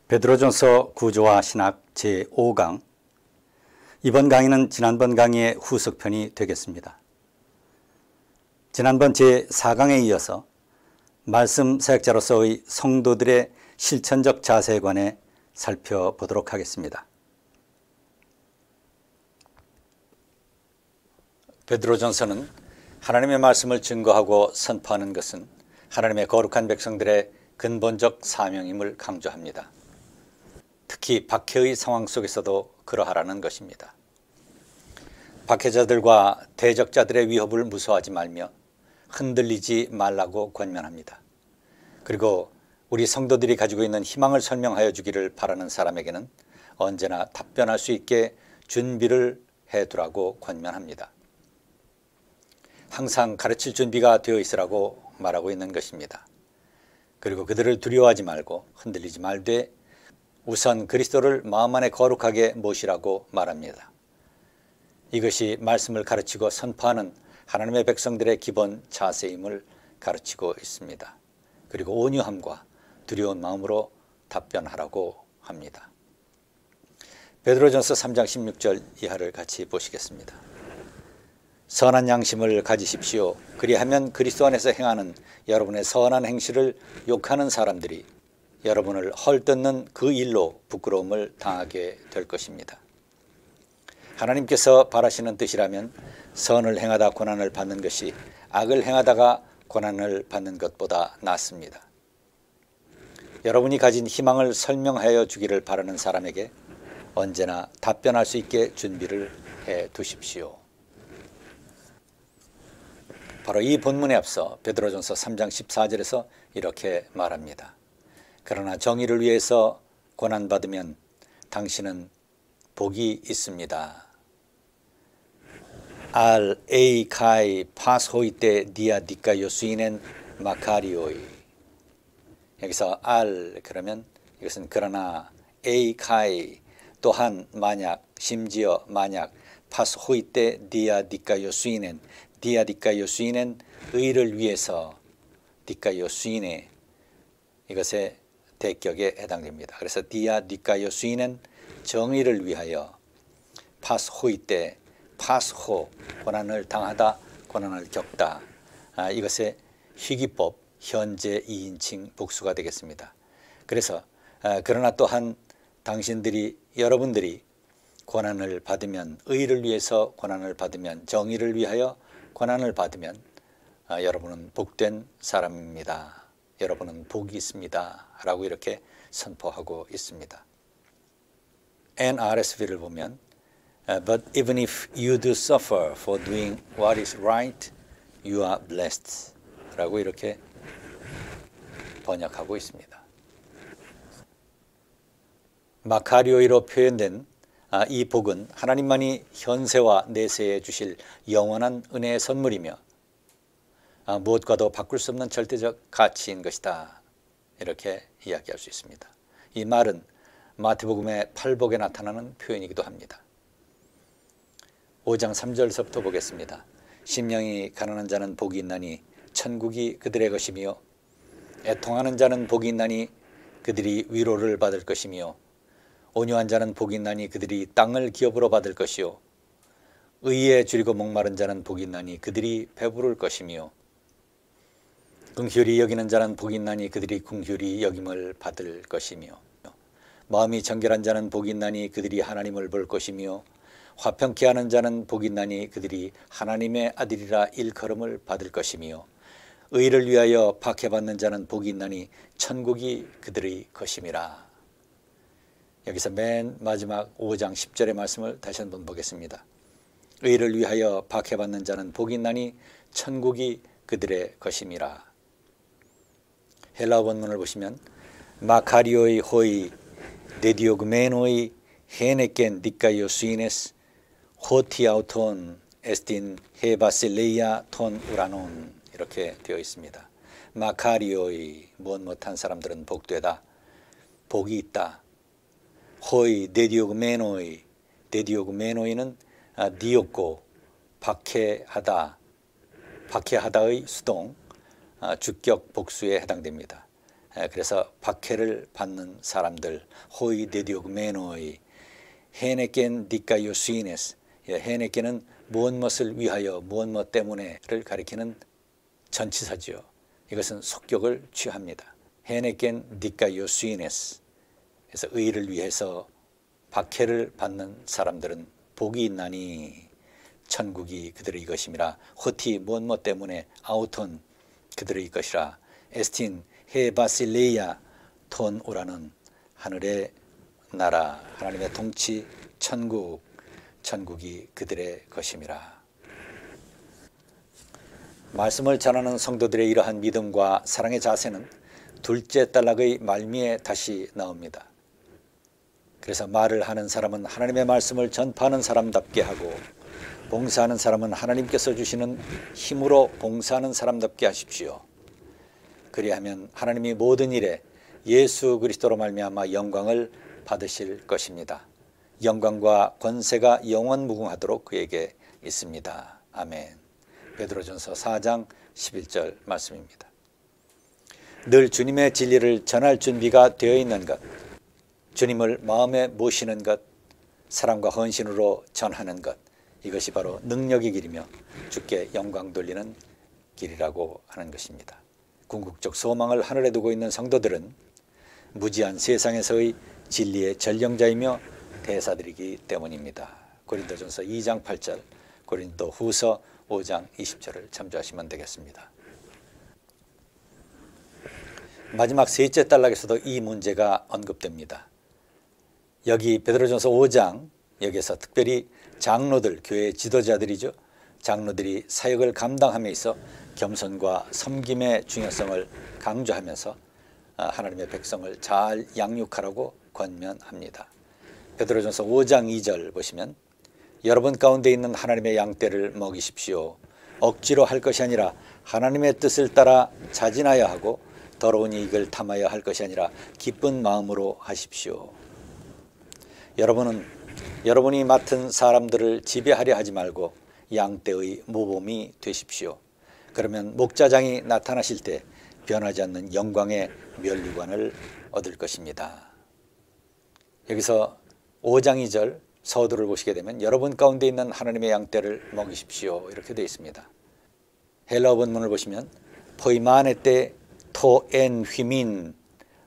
베드로전서 구조와 신학 제5강. 이번 강의는 지난번 강의의 후속편이 되겠습니다. 지난번 제4강에 이어서 말씀 사역자로서의 성도들의 실천적 자세에 관해 살펴보도록 하겠습니다. 베드로전서는 하나님의 말씀을 증거하고 선포하는 것은 하나님의 거룩한 백성들의 근본적 사명임을 강조합니다. 특히 박해의 상황 속에서도 그러하라는 것입니다. 박해자들과 대적자들의 위협을 무서워하지 말며 흔들리지 말라고 권면합니다. 그리고 우리 성도들이 가지고 있는 희망을 설명하여 주기를 바라는 사람에게는 언제나 답변할 수 있게 준비를 해두라고 권면합니다. 항상 가르칠 준비가 되어 있으라고 말하고 있는 것입니다. 그리고 그들을 두려워하지 말고 흔들리지 말되 우선 그리스도를 마음 안에 거룩하게 모시라고 말합니다. 이것이 말씀을 가르치고 선포하는 하나님의 백성들의 기본 자세임을 가르치고 있습니다. 그리고 온유함과 두려운 마음으로 답변하라고 합니다. 베드로전서 3장 16절 이하를 같이 보시겠습니다. 선한 양심을 가지십시오. 그리하면 그리스도 안에서 행하는 여러분의 선한 행실을 욕하는 사람들이 여러분을 헐뜯는 그 일로 부끄러움을 당하게 될 것입니다. 하나님께서 바라시는 뜻이라면 선을 행하다 고난을 받는 것이 악을 행하다가 고난을 받는 것보다 낫습니다. 여러분이 가진 희망을 설명하여 주기를 바라는 사람에게 언제나 답변할 수 있게 준비를 해 두십시오. 바로 이 본문에 앞서 베드로전서 3장 14절에서 이렇게 말합니다. 그러나 정의를 위해서 고난받으면 당신은 복이 있습니다. 알 에이 카이 파스호이테 디아 디카 요수이넨 마카리오이. 여기서 알 그러면 이것은 그러나 에이 카이 또한 만약 심지어 만약 파스호이테 디아 디카 요수이넨 디아 디카 요수이넨 의를 위해서 디카 요수이네 이것의 대격에 해당됩니다. 그래서 디아 디카 요수이는 정의를 위하여 파스호이 때 파스호 고난을 당하다 고난을 겪다 이것의 희귀법 현재 2인칭 복수가 되겠습니다. 그래서 그러나 또한 당신들이 여러분들이 고난을 받으면 의를 위해서 고난을 받으면 정의를 위하여 고난을 받으면 여러분은 복된 사람입니다. 여러분은 복이 있습니다. 라고 이렇게 선포하고 있습니다. NRSV를 보면 But even if you do suffer for doing what is right, you are blessed. 라고 이렇게 번역하고 있습니다. 마카리오이로 표현된 이 복은 하나님만이 현세와 내세에 주실 영원한 은혜의 선물이며 무엇과도 바꿀 수 없는 절대적 가치인 것이다. 이렇게 이야기할 수 있습니다. 이 말은 마태복음의 팔복에 나타나는 표현이기도 합니다. 5장 3절서부터 보겠습니다. 심령이 가난한 자는 복이 있나니 천국이 그들의 것이며 애통하는 자는 복이 있나니 그들이 위로를 받을 것이며 온유한 자는 복이 있나니 그들이 땅을 기업으로 받을 것이요 의에 줄이고 목마른 자는 복이 있나니 그들이 배부를 것이며 긍휼히 여기는 자는 복이 있나니 그들이 긍휼히 여김을 받을 것이며 마음이 정결한 자는 복이 있나니 그들이 하나님을 볼 것이며 화평케 하는 자는 복이 있나니 그들이 하나님의 아들이라 일컬음을 받을 것이며 의를 위하여 박해받는 자는 복이 있나니 천국이 그들의 것임이라. 여기서 맨 마지막 5장 10절의 말씀을 다시 한번 보겠습니다. 의를 위하여 박해받는 자는 복이 있나니 천국이 그들의 것임이라. 헬라어 본문을 보시면 마카리오이 호이 데디오그메노이 헤네켄 디카이오 수이네스 호티아우톤 에스틴 헤바실레이아 톤 우라논 이렇게 되어 있습니다. 마카리오이 무엇 못한 사람들은 복되다. 복이 있다. 호이 데디오그메노이 데디오그메노이는 디옥고 박해하다 박해하다의 수동 주격 복수에 해당됩니다. 그래서 박해를 받는 사람들, 호이 데디오그 메노이 헤네겐 디카요 스위네스, 헤네겐은 무엇을 위하여 무엇 때문에를 가리키는 전치사지요. 이것은 속격을 취합니다. 헤네겐 디카요 스위네스. 그래서 의를 위해서 박해를 받는 사람들은 복이 있나니 천국이 그들의 것임이라. 호티 무엇 때문에 아우톤 그들의 것이라. 에스틴 헤바실레이아 톤 오라는 하늘의 나라, 하나님의 통치 천국이 그들의 것임이라. 말씀을 전하는 성도들의 이러한 믿음과 사랑의 자세는 둘째 단락의 말미에 다시 나옵니다. 그래서 말을 하는 사람은 하나님의 말씀을 전파하는 사람답게 하고, 봉사하는 사람은 하나님께서 주시는 힘으로 봉사하는 사람답게 하십시오. 그리하면 하나님이 모든 일에 예수 그리스도로 말미암아 영광을 받으실 것입니다. 영광과 권세가 영원무궁하도록 그에게 있습니다. 아멘. 베드로전서 4장 11절 말씀입니다. 늘 주님의 진리를 전할 준비가 되어 있는 것, 주님을 마음에 모시는 것, 사랑과 헌신으로 전하는 것, 이것이 바로 능력의 길이며 주께 영광 돌리는 길이라고 하는 것입니다. 궁극적 소망을 하늘에 두고 있는 성도들은 무지한 세상에서의 진리의 전령자이며 대사들이기 때문입니다. 고린도전서 2장 8절, 고린도후서 5장 20절을 참조하시면 되겠습니다. 마지막 셋째 단락에서도 이 문제가 언급됩니다. 여기 베드로전서 5장, 여기서 특별히 장로들, 교회 지도자들이죠. 장로들이 사역을 감당함에 있어 겸손과 섬김의 중요성을 강조하면서 하나님의 백성을 잘 양육하라고 권면합니다. 베드로전서 5장 2절 보시면, 여러분 가운데 있는 하나님의 양떼를 먹이십시오. 억지로 할 것이 아니라 하나님의 뜻을 따라 자진하여 하고 더러운 이익을 탐하여 할 것이 아니라 기쁜 마음으로 하십시오. 여러분이 맡은 사람들을 지배하려 하지 말고 양떼의 모범이 되십시오. 그러면 목자장이 나타나실 때 변하지 않는 영광의 면류관을 얻을 것입니다. 여기서 5장 2절 서두를 보시게 되면 여러분 가운데 있는 하나님의 양떼를 먹이십시오, 이렇게 되어 있습니다. 헬라어 본문을 보시면 포이마네떼 토엔 휘민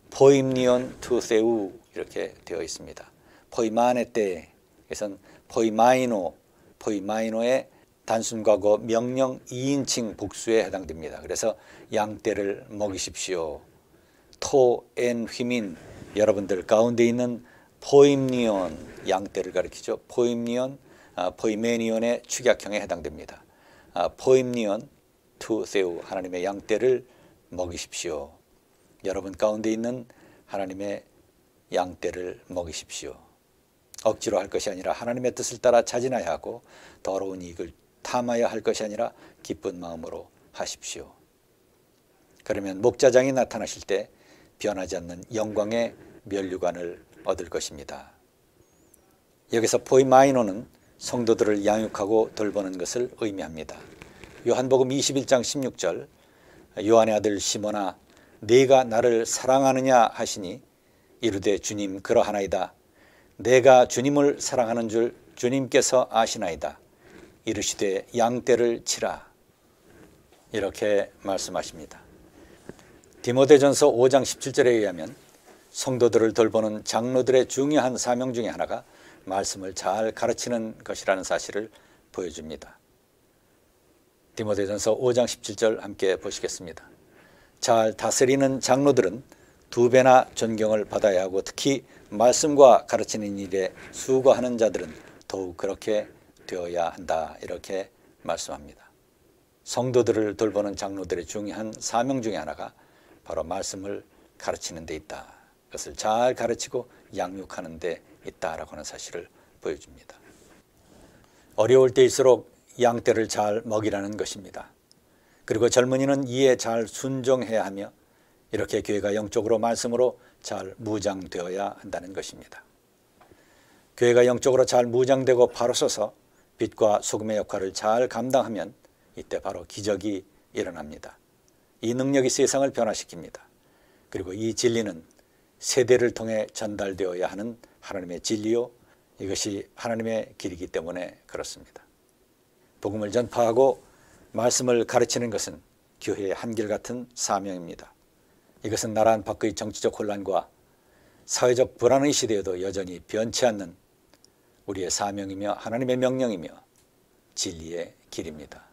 포임니온 투세우 이렇게 되어 있습니다. 포이마네떼, 그래서 포이마이노의 단순과거 명령 2인칭 복수에 해당됩니다. 그래서 양떼를 먹이십시오. 토엔 휘민, 여러분들 가운데 있는 포임니온, 양떼를 가리키죠. 포임니온, 포이메니온의 축약형에 해당됩니다. 포임니온 투세우, 하나님의 양떼를 먹이십시오. 여러분 가운데 있는 하나님의 양떼를 먹이십시오. 억지로 할 것이 아니라 하나님의 뜻을 따라 자진하여 하고 더러운 이익을 탐하여 할 것이 아니라 기쁜 마음으로 하십시오. 그러면 목자장이 나타나실 때 변하지 않는 영광의 면류관을 얻을 것입니다. 여기서 포이마이노는 성도들을 양육하고 돌보는 것을 의미합니다. 요한복음 21장 16절, 요한의 아들 시몬아 네가 나를 사랑하느냐 하시니 이르되 주님 그러하나이다. 내가 주님을 사랑하는 줄 주님께서 아시나이다. 이르시되 양떼를 치라, 이렇게 말씀하십니다. 디모데전서 5장 17절에 의하면 성도들을 돌보는 장로들의 중요한 사명 중에 하나가 말씀을 잘 가르치는 것이라는 사실을 보여줍니다. 디모데전서 5장 17절 함께 보시겠습니다. 잘 다스리는 장로들은 2배나 존경을 받아야 하고 특히 말씀과 가르치는 일에 수고하는 자들은 더욱 그렇게 되어야 한다, 이렇게 말씀합니다. 성도들을 돌보는 장로들의 중요한 사명 중에 하나가 바로 말씀을 가르치는 데 있다, 그것을 잘 가르치고 양육하는 데 있다라고 하는 사실을 보여줍니다. 어려울 때일수록 양떼를 잘 먹이라는 것입니다. 그리고 젊은이는 이에 잘 순종해야 하며 이렇게 교회가 영적으로 말씀으로 잘 무장되어야 한다는 것입니다. 교회가 영적으로 잘 무장되고 바로 서서 빛과 소금의 역할을 잘 감당하면 이때 바로 기적이 일어납니다. 이 능력이 세상을 변화시킵니다. 그리고 이 진리는 세대를 통해 전달되어야 하는 하나님의 진리요, 이것이 하나님의 길이기 때문에 그렇습니다. 복음을 전파하고 말씀을 가르치는 것은 교회의 한결같은 사명입니다. 이것은 나라 안팎의 정치적 혼란과 사회적 불안의 시대에도 여전히 변치 않는 우리의 사명이며 하나님의 명령이며 진리의 길입니다.